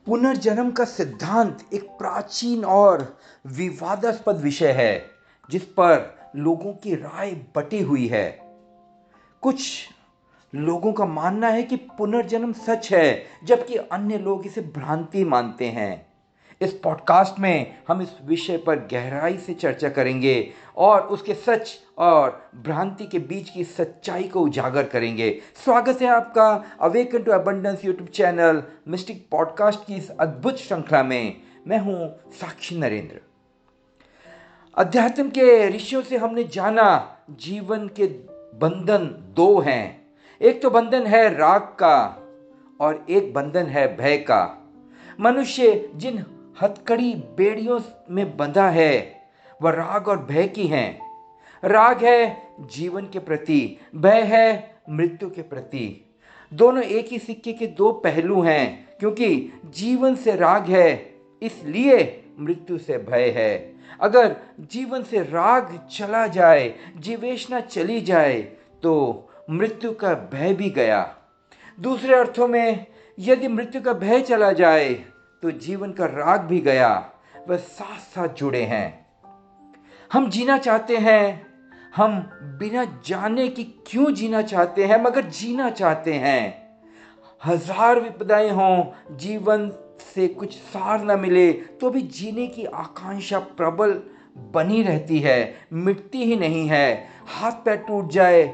पुनर्जन्म का सिद्धांत एक प्राचीन और विवादास्पद विषय है जिस पर लोगों की राय बटी हुई है। कुछ लोगों का मानना है कि पुनर्जन्म सच है, जबकि अन्य लोग इसे भ्रांति मानते हैं। इस पॉडकास्ट में हम इस विषय पर गहराई से चर्चा करेंगे और उसके सच और भ्रांति के बीच की सच्चाई को उजागर करेंगे। स्वागत है आपका awaken to abundance YouTube channel mystic podcast की इस अद्भुत श्रृंखला में। मैं हूं साक्षी नरेंद्र। अध्यात्म के ऋषियों से हमने जाना जीवन के बंधन दो हैं। एक तो बंधन है राग का और एक बंधन है भय का। मनुष्य जिन हथकड़ी बेड़ियों में बंधा है वह राग और भय की हैं। राग है जीवन के प्रति, भय है मृत्यु के प्रति। दोनों एक ही सिक्के के दो पहलू हैं, क्योंकि जीवन से राग है इसलिए मृत्यु से भय है। अगर जीवन से राग चला जाए, जीवेशना चली जाए, तो मृत्यु का भय भी गया। दूसरे अर्थों में यदि मृत्यु का भय चला जाए तो जीवन का राग भी गया। वह साथ साथ जुड़े हैं। हम जीना चाहते हैं, हम बिना जाने कि क्यों जीना चाहते हैं, मगर जीना चाहते हैं। हजार विपदाएं हों, जीवन से कुछ सार न मिले, तो भी जीने की आकांक्षा प्रबल बनी रहती है, मिटती ही नहीं है। हाथ पैर टूट जाए,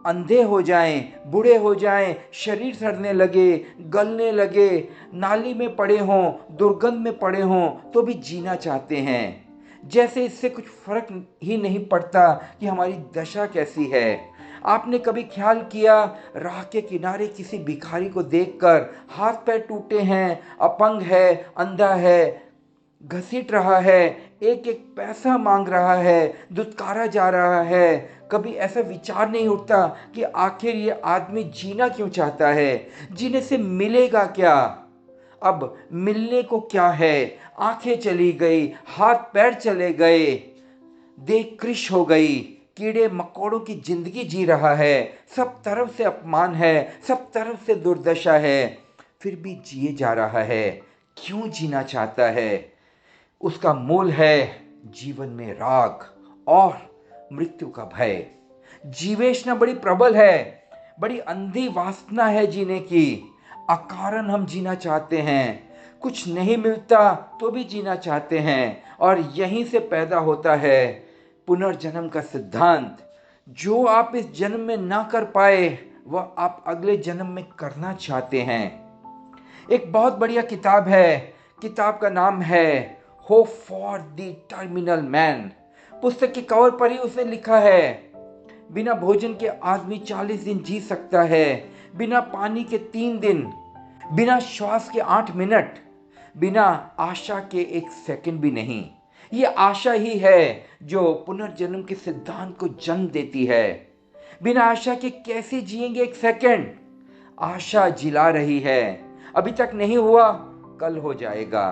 अंधे हो जाएं, बूढ़े हो जाएं, शरीर सड़ने लगे, गलने लगे, नाली में पड़े हों, दुर्गंध में पड़े हों, तो भी जीना चाहते हैं। जैसे इससे कुछ फर्क ही नहीं पड़ता कि हमारी दशा कैसी है। आपने कभी ख्याल किया, राह के किनारे किसी भिखारी को देखकर, हाथ पैर टूटे हैं, अपंग है, अंधा है, घसीट रहा है, एक एक पैसा मांग रहा है, दुत्कारा जा रहा है, कभी ऐसा विचार नहीं उठता कि आखिर ये आदमी जीना क्यों चाहता है? जीने से मिलेगा क्या? अब मिलने को क्या है? आंखें चली गई, हाथ पैर चले गए, देह कृश हो गई, कीड़े मकोड़ों की जिंदगी जी रहा है, सब तरफ से अपमान है, सब तरफ से दुर्दशा है, फिर भी जिए जा रहा है। क्यों जीना चाहता है? उसका मूल है जीवन में राग और मृत्यु का भय। जीवेशना बड़ी प्रबल है, बड़ी अंधी वासना है जीने की। अकारण हम जीना चाहते हैं, कुछ नहीं मिलता तो भी जीना चाहते हैं, और यहीं से पैदा होता है पुनर्जन्म का सिद्धांत। जो आप इस जन्म में ना कर पाए वह आप अगले जन्म में करना चाहते हैं। एक बहुत बढ़िया किताब है, किताब का नाम है hope for the terminal man. पुस्तक के कवर पर ही उसने लिखा है, बिना भोजन के आदमी 40 दिन जी सकता है, बिना पानी के 3 दिन, बिना श्वास के 8 मिनट, बिना आशा के 1 सेकंड भी नहीं। ये आशा ही है जो पुनर्जन्म के सिद्धांत को जन्म देती है। बिना आशा के कैसे जिएंगे 1 सेकंड? आशा जिला रही है, अभी तक नहीं हुआ, कल हो जाएगा।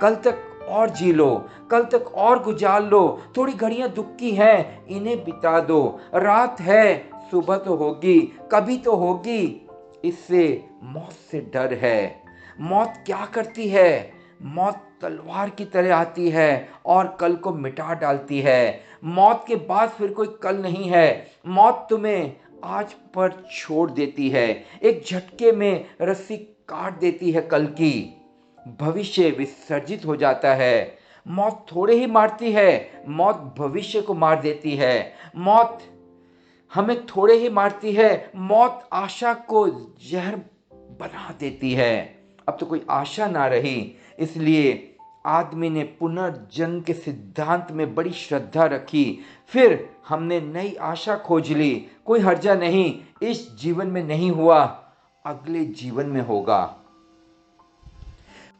कल तक और जी लो, कल तक और गुजार लो, थोड़ी घड़ियां दुख की हैं, इन्हें बिता दो। रात है, सुबह तो होगी, कभी तो होगी। इससे मौत से डर है। मौत क्या करती है? मौत तलवार की तरह आती है और कल को मिटा डालती है। मौत के बाद फिर कोई कल नहीं है। मौत तुम्हें आज पर छोड़ देती है, एक झटके में रस्सी काट देती है कल की। भविष्य विसर्जित हो जाता है। मौत थोड़े ही मारती है, मौत भविष्य को मार देती है। मौत हमें थोड़े ही मारती है, मौत आशा को जहर बना देती है। अब तो कोई आशा ना रही, इसलिए आदमी ने पुनर्जन्म के सिद्धांत में बड़ी श्रद्धा रखी। फिर हमने नई आशा खोज ली, कोई हर्जा नहीं, इस जीवन में नहीं हुआ, अगले जीवन में होगा।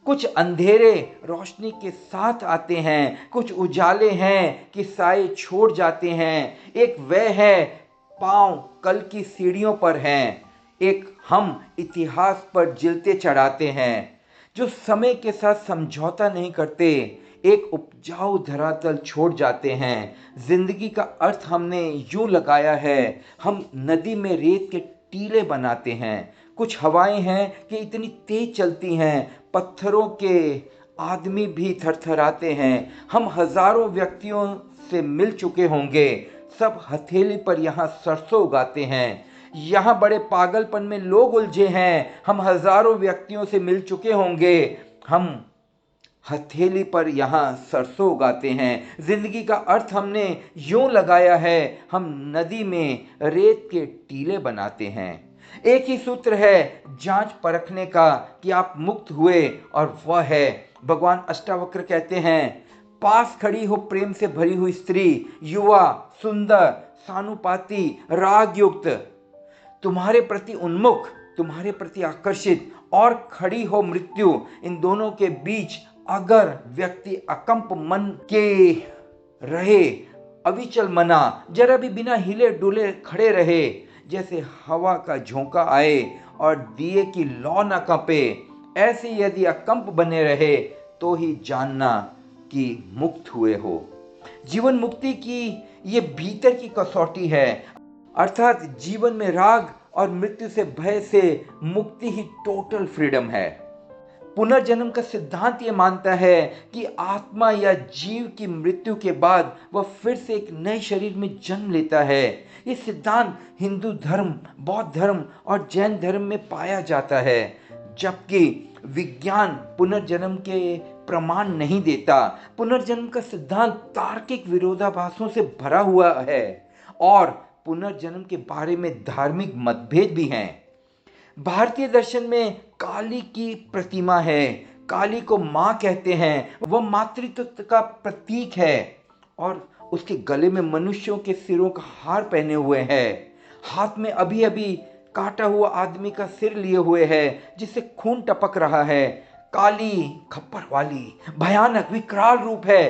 कुछ अंधेरे रोशनी के साथ आते हैं, कुछ उजाले हैं कि साए छोड़ जाते हैं। एक वह है पांव कल की सीढ़ियों पर हैं, एक हम इतिहास पर जिलते चढ़ाते हैं जो समय के साथ समझौता नहीं करते, एक उपजाऊ धरातल छोड़ जाते हैं। जिंदगी का अर्थ हमने यूं लगाया है, हम नदी में रेत के टीले बनाते हैं, कुछ हवाएं हैं कि इतनी तेज चलती हैं, पत्थरों के आदमी भी थरथराते हैं। हम हजारों व्यक्तियों से मिल चुके होंगे, सब हथेली पर यहाँ सरसों उगाते हैं। यहाँ बड़े पागलपन में लोग उलझे हैं, हम हजारों व्यक्तियों से मिल चुके होंगे, हम हथेली पर यहाँ सरसों उगाते हैं। जिंदगी का अर्थ हमने यूं लगाया है, हम नदी में रेत के टीले बनाते हैं। एक ही सूत्र है जांच परखने का कि आप मुक्त हुए, और वह है, भगवान अष्टावक्र कहते हैं, पास खड़ी हो प्रेम से भरी हुई स्त्री, युवा, सुंदर, सानुपाती, राग युक्त, तुम्हारे प्रति उन्मुख, तुम्हारे प्रति आकर्षित, और खड़ी हो मृत्यु। इन दोनों के बीच अगर व्यक्ति अकंप मन के रहे, अविचल मना, जरा भी बिना हिले डुले खड़े रहे, जैसे हवा का झोंका आए और दिए की लौ न कंपे, ऐसे यदि अकंप बने रहे तो ही जानना कि मुक्त हुए हो। जीवन मुक्ति की ये भीतर की कसौटी है, अर्थात जीवन में राग और मृत्यु से, भय से मुक्ति ही टोटल फ्रीडम है। पुनर्जन्म का सिद्धांत ये मानता है कि आत्मा या जीव की मृत्यु के बाद वह फिर से एक नए शरीर में जन्म लेता है। ये सिद्धांत हिंदू धर्म, बौद्ध धर्म और जैन धर्म में पाया जाता है, जबकि विज्ञान पुनर्जन्म के प्रमाण नहीं देता। पुनर्जन्म का सिद्धांत तार्किक विरोधाभासों से भरा हुआ है और पुनर्जन्म के बारे में धार्मिक मतभेद भी हैं। भारतीय दर्शन में काली की प्रतिमा है, काली को मां कहते हैं, वह मातृत्व का प्रतीक है और उसके गले में मनुष्यों के सिरों का हार पहने हुए है, हाथ में अभी अभी काटा हुआ आदमी का सिर लिए हुए है जिससे खून टपक रहा है। काली खप्पर वाली भयानक विकराल रूप है,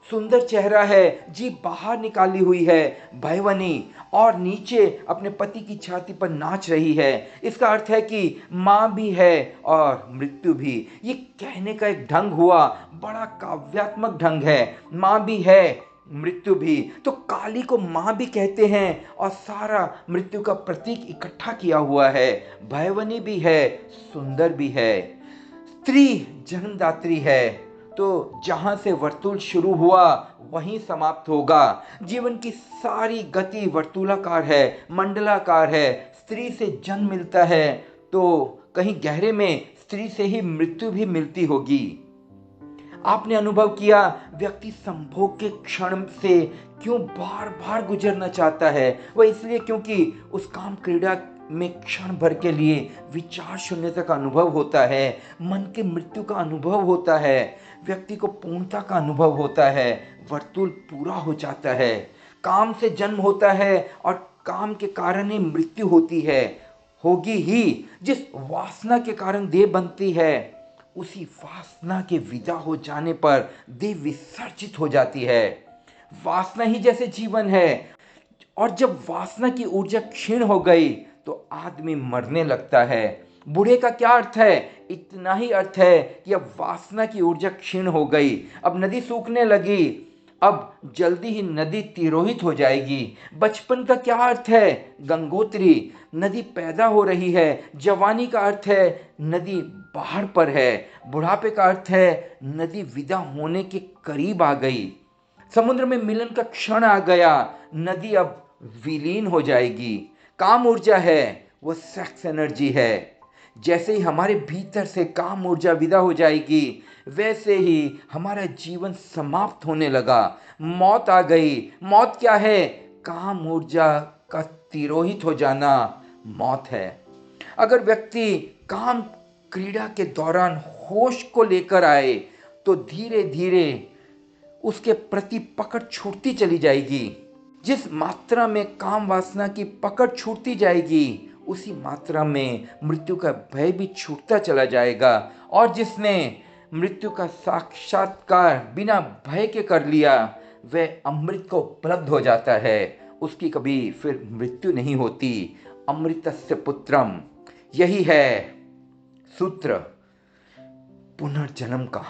सुंदर चेहरा है, जीभ बाहर निकाली हुई है, भयवनी, और नीचे अपने पति की छाती पर नाच रही है। इसका अर्थ है कि मां भी है और मृत्यु भी। ये कहने का एक ढंग हुआ, बड़ा काव्यात्मक ढंग है, मां भी है मृत्यु भी। तो काली को मां भी कहते हैं और सारा मृत्यु का प्रतीक इकट्ठा किया हुआ है, भयवनी भी है, सुंदर भी है। स्त्री जन्मदात्री है, तो जहां से वर्तुल शुरू हुआ वहीं समाप्त होगा। जीवन की सारी गति वर्तुलाकार है, मंडलाकार है। स्त्री से जन्म मिलता है तो कहीं गहरे में स्त्री से ही मृत्यु भी मिलती होगी। आपने अनुभव किया, व्यक्ति संभोग के क्षण से क्यों बार बार गुजरना चाहता है? वह इसलिए क्योंकि उस काम क्रीड़ा में क्षण भर के लिए विचार शून्यता का अनुभव होता है, मन के मृत्यु का अनुभव होता है, व्यक्ति को पूर्णता का अनुभव होता है, वर्तुल पूरा हो जाता है। काम से जन्म होता है और काम के कारण ही मृत्यु होती है, होगी ही। जिस वासना के कारण देह बनती है, उसी वासना के विदा हो जाने पर देह विसर्जित हो जाती है। वासना ही जैसे जीवन है, और जब वासना की ऊर्जा क्षीण हो गई तो आदमी मरने लगता है। बूढ़े का क्या अर्थ है? इतना ही अर्थ है कि अब वासना की ऊर्जा क्षीण हो गई, अब नदी सूखने लगी, अब जल्दी ही नदी तिरोहित हो जाएगी। बचपन का क्या अर्थ है? गंगोत्री, नदी पैदा हो रही है। जवानी का अर्थ है नदी बाहर पर है। बुढ़ापे का अर्थ है नदी विदा होने के करीब आ गई। समुद्र में मिलन का क्षण आ गया, नदी अब विलीन हो जाएगी। काम ऊर्जा है, वो सेक्स एनर्जी है। जैसे ही हमारे भीतर से काम ऊर्जा विदा हो जाएगी, वैसे ही हमारा जीवन समाप्त होने लगा। मौत आ गई। मौत क्या है? काम ऊर्जा का तिरोहित हो जाना मौत है। अगर व्यक्ति काम क्रीड़ा के दौरान होश को लेकर आए तो धीरे धीरे उसके प्रति पकड़ छूटती चली जाएगी। जिस मात्रा में काम वासना की पकड़ छूटती जाएगी, उसी मात्रा में मृत्यु का भय भी छूटता चला जाएगा। और जिसने मृत्यु का साक्षात्कार बिना भय के कर लिया, वह अमृत को उपलब्ध हो जाता है। उसकी कभी फिर मृत्यु नहीं होती। अमृतस्य पुत्रम, यही है सूत्र पुनर्जन्म का।